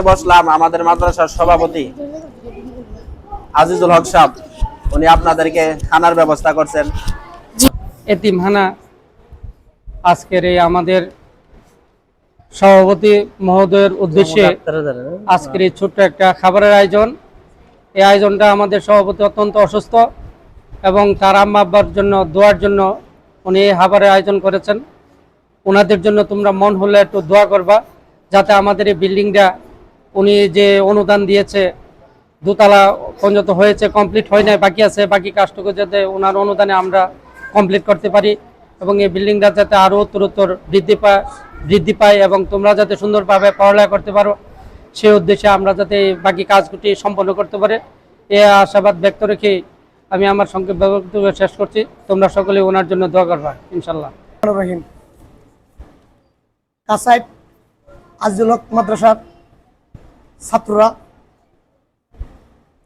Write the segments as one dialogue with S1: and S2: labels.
S1: বসলাম আমাদের মাদ্রাসার সভাপতি আজিজুল হক সাহেব, উনি আপনাদেরকে খানার ব্যবস্থা করছেন।
S2: এতিমখানা আজকের এই আমাদের সভাপতি মহোদয়ের উদ্দেশ্যে আজকের এই ছোট্ট একটা খাবারের আয়োজন। এই আয়োজনটা আমাদের সভাপতি অত্যন্ত অসুস্থ এবং তার আম্মা আব্বার জন্য দোয়ার জন্য উনি এই খাবারের আয়োজন করেছেন। ওনাদের জন্য তোমরা মন হলে একটু দোয়া করবা, যাতে আমাদের এই বিল্ডিংটা উনি যে অনুদান দিয়েছে দোতলা পর্যন্ত হয়েছে, কমপ্লিট হয় নাই, বাকি আছে, বাকি কাজটুকু যাতে ওনার অনুদানে আমরা কমপ্লিট করতে পারি এবং এই বিল্ডিংটা যাতে আরও উত্তরোত্তর বৃদ্ধি পায় এবং তোমরা যাতে সুন্দরভাবে পড়ালেখা করতে পারো, সেই উদ্দেশ্যে আমরা যাতে বাকি কাজগুলি সম্পন্ন করতে পারে এই আশাবাদ ব্যক্ত রেখে আমি আমার সংক্ষিপ্ত বক্তব্য শেষ করছি। তোমরা সকলে ওনার জন্য দোয়া করবা ইনশাল্লাহ।
S3: কাসাইট আজিজুল হক মাদ্রাসার ছাত্ররা,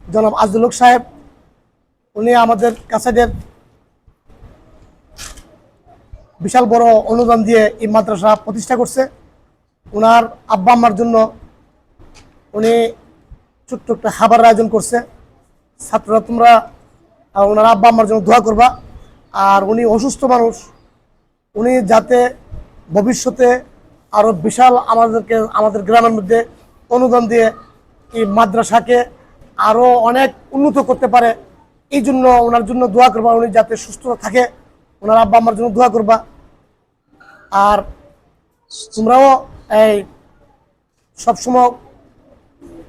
S3: জনাব আজিজুল হক সাহেব, উনি আমাদের কাসাইটের বিশাল বড় অনুদান দিয়ে এই মাদ্রাসা প্রতিষ্ঠা করছে। ওনার আব্বা আম্মার জন্য উনি ছোট্ট একটা খাবারের আয়োজন করছে। ছাত্ররা তোমরা ওনার আব্বা আম্মার জন্য দোয়া করবা। আর উনি অসুস্থ মানুষ, উনি যাতে ভবিষ্যতে আরও বিশাল আমাদের গ্রামের মধ্যে অনুদান দিয়ে এই মাদ্রাসাকে আরও অনেক উন্নত করতে পারে, এই জন্য ওনার জন্য দোয়া করবা। উনি যাতে সুস্থ থাকে, ওনার আব্বা আম্মার জন্য দোয়া করবা। আর তোমরাও এই সবসময়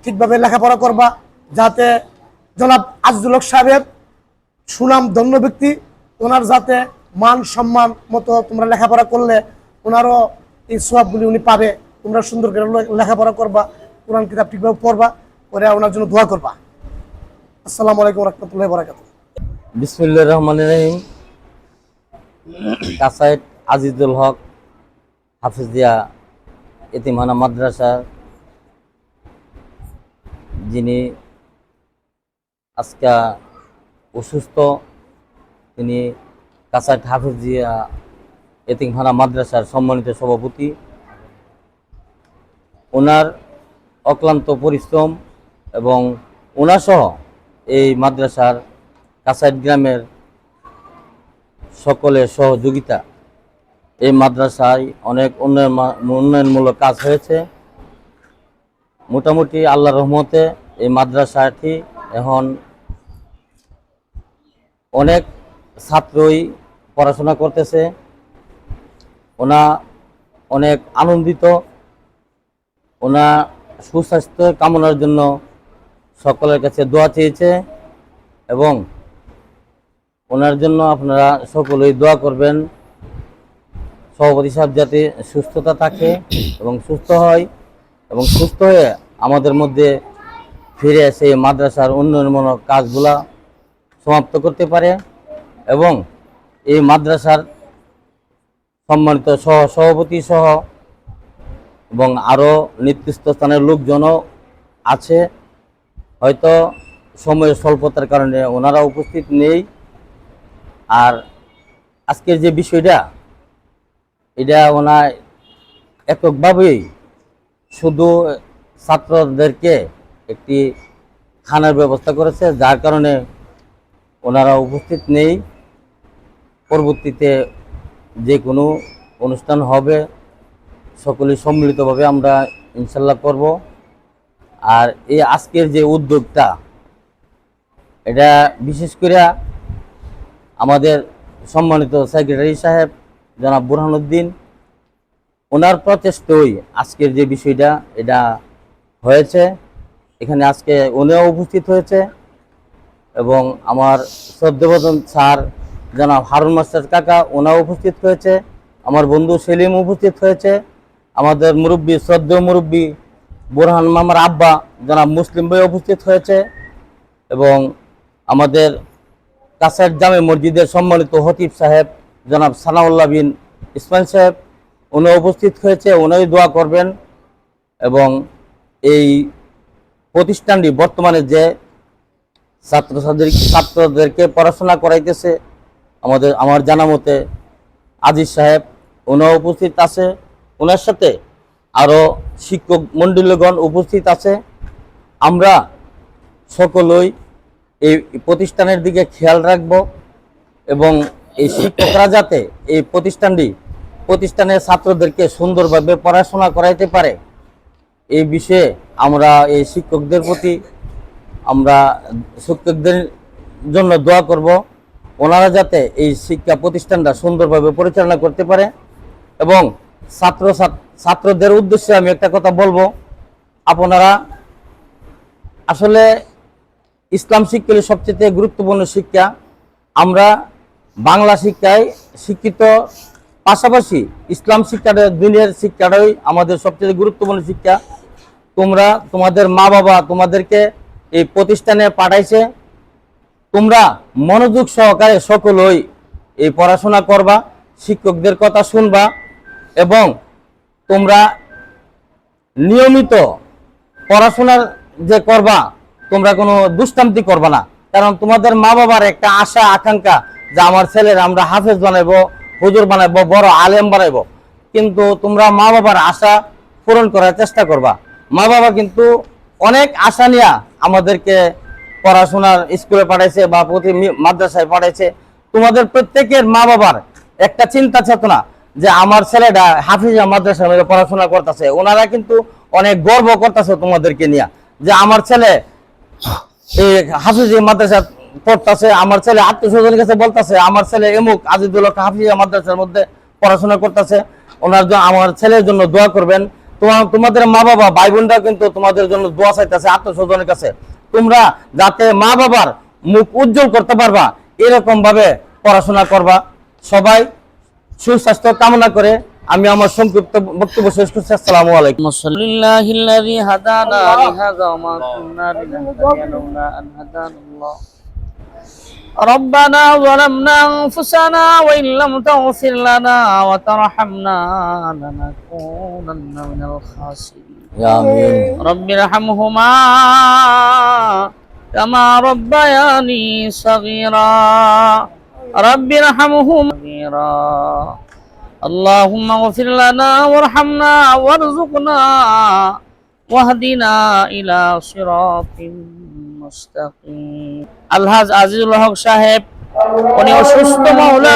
S3: ঠিকভাবে লেখাপড়া করবা, যাতে জনাব আজিজুল হক সাহেবের সুনাম ধন্য ব্যক্তি, ওনার যাতে মান সম্মান মতো তোমরা লেখাপড়া করলে ওনারও এই সওয়াবগুলি উনি পাবে। তোমরা সুন্দর করে লেখাপড়া করবা, কোরআন কিতাব ঠিকভাবে পড়বা, পরে ওনার জন্য দোয়া করবা। আসসালামু আলাইকুম রহমতুল্লাহি ওয়া বারাকাতুহু।
S4: বিসমিল্লাহির রহমানির রহিম। কাসাইট আজিজুল হক হাফিজিয়া এতিমখানা মাদ্রাসা, যিনি আজকে অসুস্থ, তিনি কাসাইট হাফিজিয়া এতিমখানা মাদ্রাসার সম্মানিত সভাপতি। ওনার অক্লান্ত পরিশ্রম এবং ওনার সহ এই মাদ্রাসার কাসাইট গ্রামের সকলের সহযোগিতা এই মাদ্রাসায় অনেক উন্নয়নমূলক কাজ হয়েছে। মোটামুটি আল্লাহর রহমতে এই মাদ্রাসাটি এখন অনেক ছাত্রই পড়াশোনা করতেছে। ওনা অনেক আনন্দিত। ওনা সুস্বাস্থ্য কামনার জন্য সকলের কাছে দোয়া চেয়েছে এবং ওনার জন্য আপনারা সকলেই দোয়া করবেন, সভাপতি সাহেব যাতে সুস্থতা থাকে এবং সুস্থ হয় এবং সুস্থ হয়ে আমাদের মধ্যে ফিরে এসে মাদ্রাসার উন্নয়নমূলক কাজগুলা সমাপ্ত করতে পারে এবং এই মাদ্রাসার সম্মানিত সভাপতি সহ এবং আরও নির্দিষ্ট স্থানের লোকজনও আছে, হয়তো সময়ের স্বল্পতার কারণে ওনারা উপস্থিত নেই। আর আজকের যে বিষয়টা, এটা ওনার এককভাবেই শুধু ছাত্রদেরকে একটি খানার ব্যবস্থা করেছে, যার কারণে ওনারা উপস্থিত নেই। পরবর্তীতে যে কোনো অনুষ্ঠান হবে সকলেই সম্মিলিতভাবে আমরা ইনশাল্লাহ করব। আর এই আজকের যে উদ্যোগটা, এটা বিশেষ করে আমাদের সম্মানিত সেক্রেটারি সাহেব জনাব বুরহানুদ্দিন, ওনার প্রচেষ্টায় আজকের যে বিষয়টা এটা হয়েছে। এখানে আজকে উনিও উপস্থিত হয়েছে এবং আমার শ্রদ্ধেভাজন স্যার জনাব হারুন মাস্টার কাকা ওনাও উপস্থিত হয়েছে, আমার বন্ধু সেলিম উপস্থিত হয়েছে, আমাদের মুরব্বী শ্রদ্ধেয় মুরব্বী বুরহান মামার আব্বা জনাব মুসলিম ভাই উপস্থিত হয়েছে এবং আমাদের কাসাইট জামে মসজিদের সম্মানিত হতিব সাহেব জনাব সানাউল্লাহ বিন ইসমাইল সাহেব উনি উপস্থিত হয়েছে। উনি দোয়া করবেন এবং এই প্রতিষ্ঠানটি বর্তমানে যে ছাত্রদেরকে পড়াশোনা করাইতেছে আমার জানা মতে আজিজ সাহেব উনিও উপস্থিত আছে। ওনার সাথে আরো শিক্ষক মণ্ডলীগণ উপস্থিত আছে। আমরা সকলেই এই প্রতিষ্ঠানের দিকে খেয়াল রাখব এবং এই শিক্ষকরা যাতে এই প্রতিষ্ঠানের ছাত্রদেরকে সুন্দরভাবে পড়াশোনা করাইতে পারে, এই বিষয়ে আমরা এই শিক্ষকদের প্রতি আমরা শিক্ষকদের জন্য দোয়া করব, ওনারা যাতে এই শিক্ষা প্রতিষ্ঠানটা সুন্দরভাবে পরিচালনা করতে পারে। এবং ছাত্রদের উদ্দেশ্যে আমি একটা কথা বলবো, আপনারা আসলে ইসলাম শিক্ষা হলো সবচেয়ে গুরুত্বপূর্ণ শিক্ষা। আমরা বাংলা শিক্ষায় শিক্ষিত, পাশাপাশি ইসলাম শিক্ষাটা, দুনিয়ার শিক্ষাটাই আমাদের সবচেয়ে গুরুত্বপূর্ণ শিক্ষা। তোমরা তোমাদের মা বাবা তোমাদেরকে এই প্রতিষ্ঠানে পাঠাইছে, তোমরা মনোযোগ সহকারে সকলেই এই পড়াশোনা করবা, শিক্ষকদের কথা শুনবা এবং তোমরা নিয়মিত পড়াশোনার যে করবা, তোমরা কোনো দুষ্টান্তি করবা না। কারণ তোমাদের মা বাবার একটা আশা আকাঙ্ক্ষা যে আমার ছেলের আমরা হাফেজ বানাইবো, হুজুর বানাইবো, বড় আলেম বানাইবো। কিন্তু তোমরা মা বাবার আশা পূরণ করার চেষ্টা করবা। মা বাবা কিন্তু অনেক আশা নিয়ে আমাদেরকে পড়াশোনার স্কুলে পাঠাইছে বা প্রতি মাদ্রাসায় পাঠাইছে। তোমাদের প্রত্যেকের মা বাবার একটা চিন্তা চেতনা যে আমার ছেলেটা হাফিজা মাদ্রাসায় পড়াশোনা করতেছে। ওনারা কিন্তু অনেক গর্ব করতেছে তোমাদেরকে নিয়ে যে আমার ছেলে এই হাফিজা মাদ্রাসা পড়তেছে, আমার ছেলে আত্মীয়স্বজনের কাছে বলতেছে আমার ছেলে এমুক আজিজুল হক হাফিজা মাদ্রাসার মধ্যে পড়াশোনা করতেছে, ওনার জন্য আমার ছেলের জন্য দোয়া করবেন। তোমাদের মা বাবা ভাই বোনরা কিন্তু তোমাদের জন্য দোয়া চাইতেছে আত্মীয়স্বজনের কাছে। তোমরা যাতে মা বাবার মুখ উজ্জ্বল করতে পারবা এরকম ভাবে পড়াশোনা করবা। সবাই সুস্বাস্থ্য কামনা করে আমি আমার সংক্ষিপ্ত বক্তব্য শেষ করছি। আসসালামু আলাইকুম।
S5: আলহামদুলিল্লাহিল্লাযী হাদানা লিহাযা ওয়া মা কুন্না লিনাহতাদিয়া লাউলা আন হাদানাল্লাহ। ربنا ظلمنا أنفسنا وإن لم تغفر لنا وترحمنا لنكونن من الخاسرين.
S4: آمين.
S5: رب ارحمهما كما ربياني صغيرا. رب ارحمهما صغيرا. اللهم اغفر لنا وارحمنا وارزقنا واهدنا إلى صراط মুস্তাকিম। আলহাজ আজিজুল হক সাহেব উনি অসুস্থ মাওলা,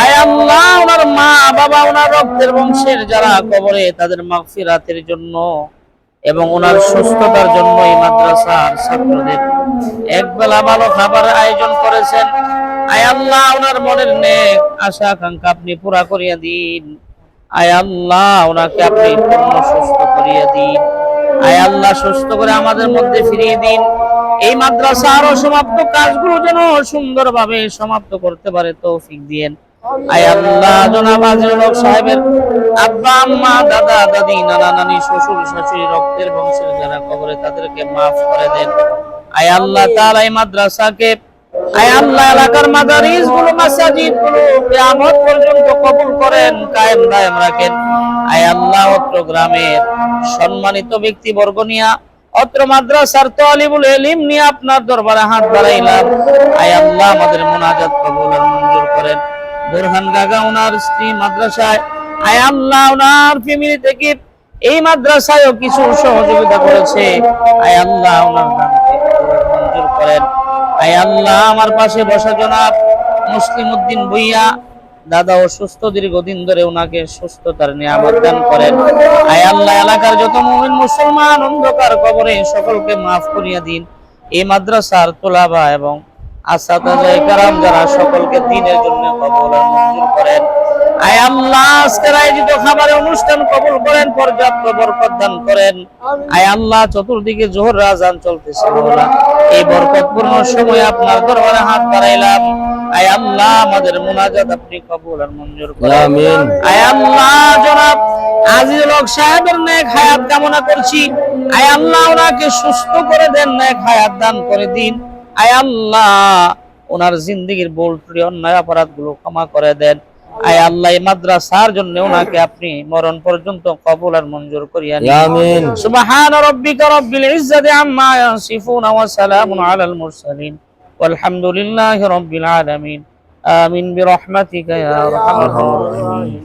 S5: আয় আল্লাহ ওনার মা বাবা ওনার রক্তের বংশের যারা কবরে তাদের মাগফিরাতের জন্য এবং ওনার সুস্থতার জন্য এই মাদ্রাসার ছাত্রদের একবেলা ভালো খাবার আয়োজন করেছেন। আয় আল্লাহ ওনার মনের নেক আশা আকাঙ্ক্ষা আপনি পুরা করিয়া দিন। আয় আল্লাহ ওনাকে আপনি পূর্ণ সুস্থ করিয়া দিন। আয় আল্লাহ সুস্থ করে আমাদের মধ্যে ফিরিয়ে দিন। এই মাদ্রাসার সমাপ্ত কাজগুলো যেন সুন্দরভাবে সমাপ্ত করতে পারে তৌফিক দিয়েন। আয় আল্লাহ জনাব আজিজুল হক সাহেবের আব্বা আম্মা দাদা দাদি নানা নানি শ্বশুর শাশুড়ি রক্তের বংশের যারা কবরে তাদেরকে মাফ করে দেন। আয় আল্লাহ তাআলা এই মাদ্রাসাকে, আয় আল্লাহ এলাকার মাদারিস গুলো মাসাজিদ গুলো কিয়ামত পর্যন্ত কবুল করেন, কায়েম দায়েম রাখেন। আয় আল্লাহ অত্র গ্রামের সম্মানিত ব্যক্তিবর্গ নিয়ে অত্র মাদ্রাসার তালিবুল ইলম নিয়ে আপনার দরবারে হাত বাড়াইলাম। আয় আল্লাহ আমাদের মুনাজাত কবুল আর মঞ্জুর করেন। বুরহান গাগা ওনার স্ত্রী মাদ্রাসায়, আয় আল্লাহ ওনার ফ্যামিলি থেকে এই মাদ্রাসায়ও কিছু সহযোগিতা করেছে। আয় আল্লাহ ওনার নামকে মঞ্জুর করেন। আয় আল্লাহ আমার পাশে বসা জনাব মুসলিম উদ্দিন ভুইয়া দাদা অসুস্থ, দীর্ঘদিন ধরে ওনাকে সুস্থতার নিয়ামত দান করেন। আয় আল্লাহ এলাকার যত মুমিন মুসলমান অন্ধকার কবরে সকলকে মাফ করিয়া দিন। এই মাদ্রাসার তোলাবা এবং আসাতায়ে কেরাম যারা সকলকে দ্বীনের জন্য কবুল আর মঞ্জুর করেন। আয় আল্লাহ আজকের আয়োজিত খাবারের অনুষ্ঠান কবুল করেন, পর্যাপ্ত বরকত দান করেন। আয় আল্লাহ চতুর্দিকে জোহর আযান চলতেছে মাওলা, এই বরকতপূর্ণ সময় আপনার দরবারে হাত বাড়াইলাম। আয় আল্লাহ আমাদের মুনাজাত আপনি কবুল আর মঞ্জুর করেন।
S4: আমিন।
S5: আয় আল্লাহ জনাব আজিজুল হক সাহেবের নেক হায়াত কামনা করছি। আয় আল্লাহ ওনাকে সুস্থ করে দেন, নেক হায়াত দান করে দিন। আয় আল্লাহ ওনার জিন্দেগীর ভুল ত্রুটি অন্যায় অপরাধ গুলো ক্ষমা করে দেন। আয় আল্লাহ এই মাদ্রাসার জন্য ওনাকে আপনি মরণ পর্যন্ত কবুল আর মঞ্জুর করিয়া নিন।
S4: আমিন।
S5: সুবহান রাব্বিকা রাব্বিল ইজ্জাতি আম্মা ইয়াসিফুন ওয়া সালামুন আলাল মুরসালিন ওয়ালহামদুলিল্লাহি রাব্বিল আলামিন। আমিন বিরহমাতিকা ইয়া আরহামার রাহিমিন।